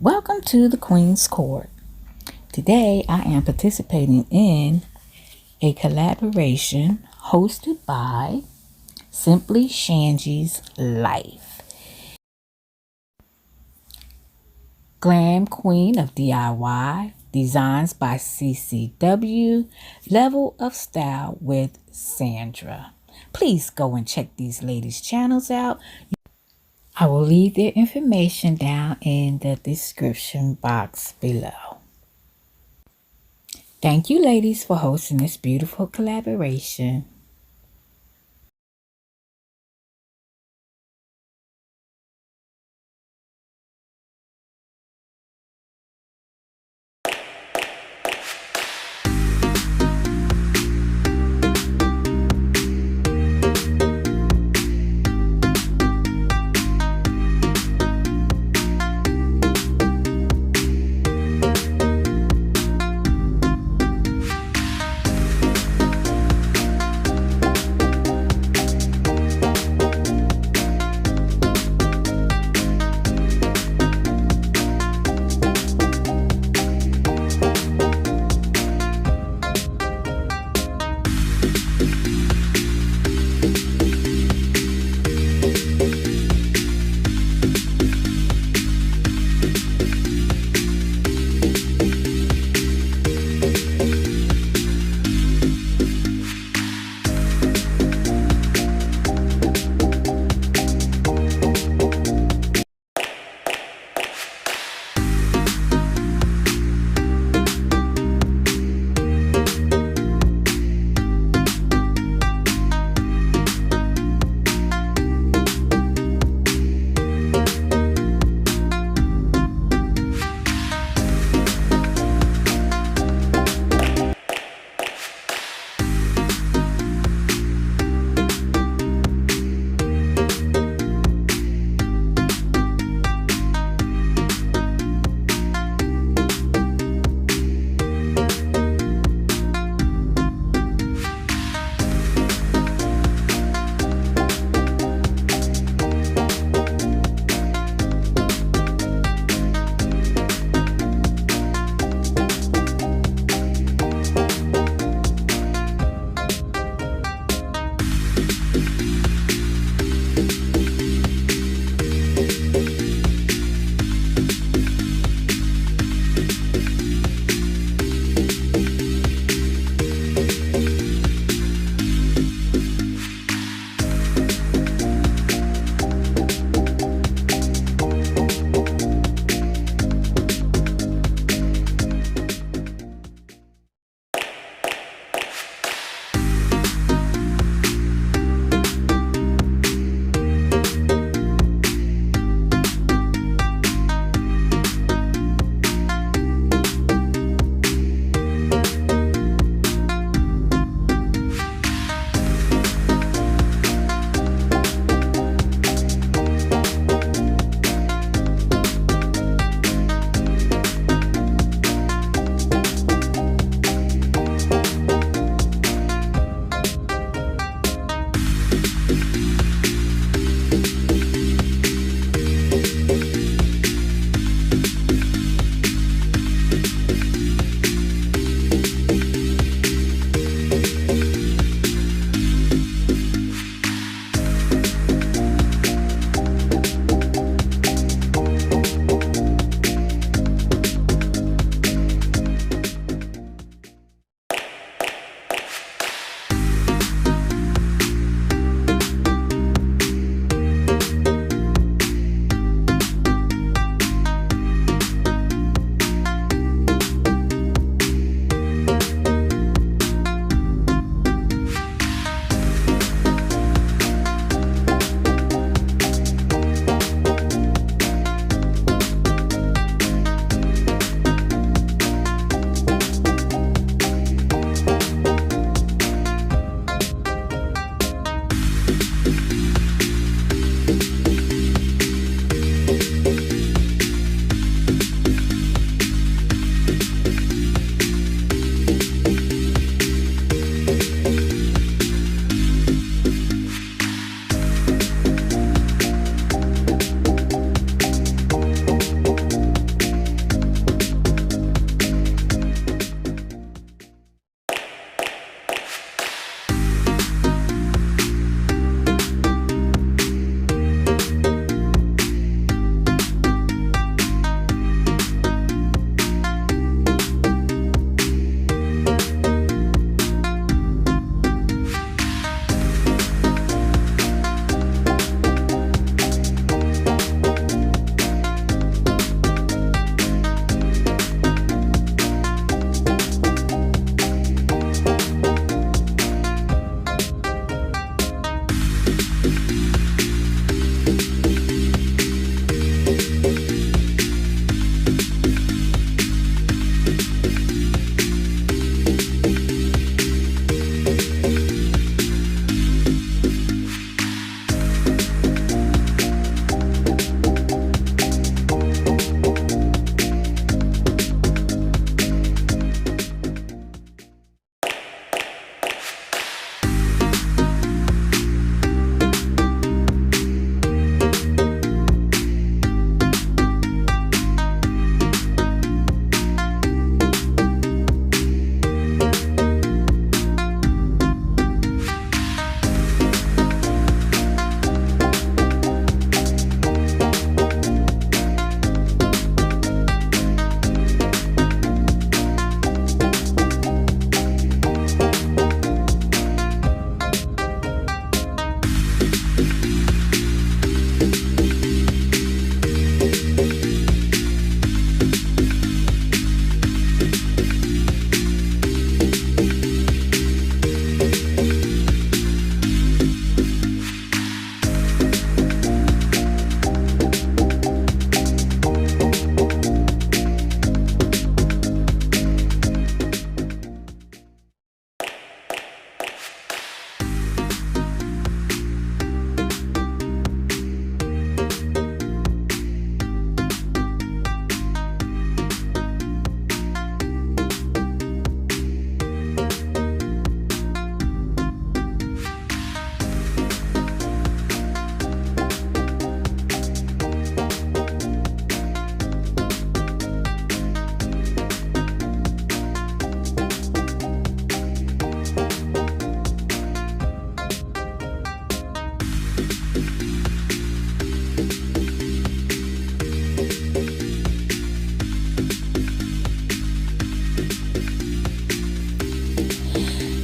Welcome to the Queen's Court. Today I am participating in a collaboration hosted by Simply Shangie's Life. Glam Queen of DIY, Designs by CCW, Level of Style with Sandra. Please go and check these ladies' channels out. I will leave their information down in the description box below. Thank you, ladies, for hosting this beautiful collaboration.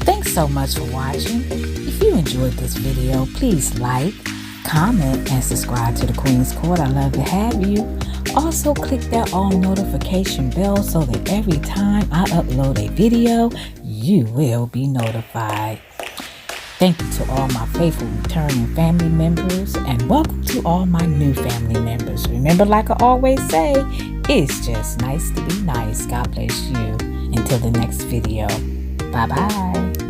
Thanks so much for watching. If you enjoyed this video, please like, comment, and subscribe to the Queen's Court. I love to have you. Also, click that all notification bell so that every time I upload a video, you will be notified. Thank you to all my faithful returning family members, and welcome to all my new family members. Remember, like I always say, it's just nice to be nice. God bless you. Until the next video. Bye-bye.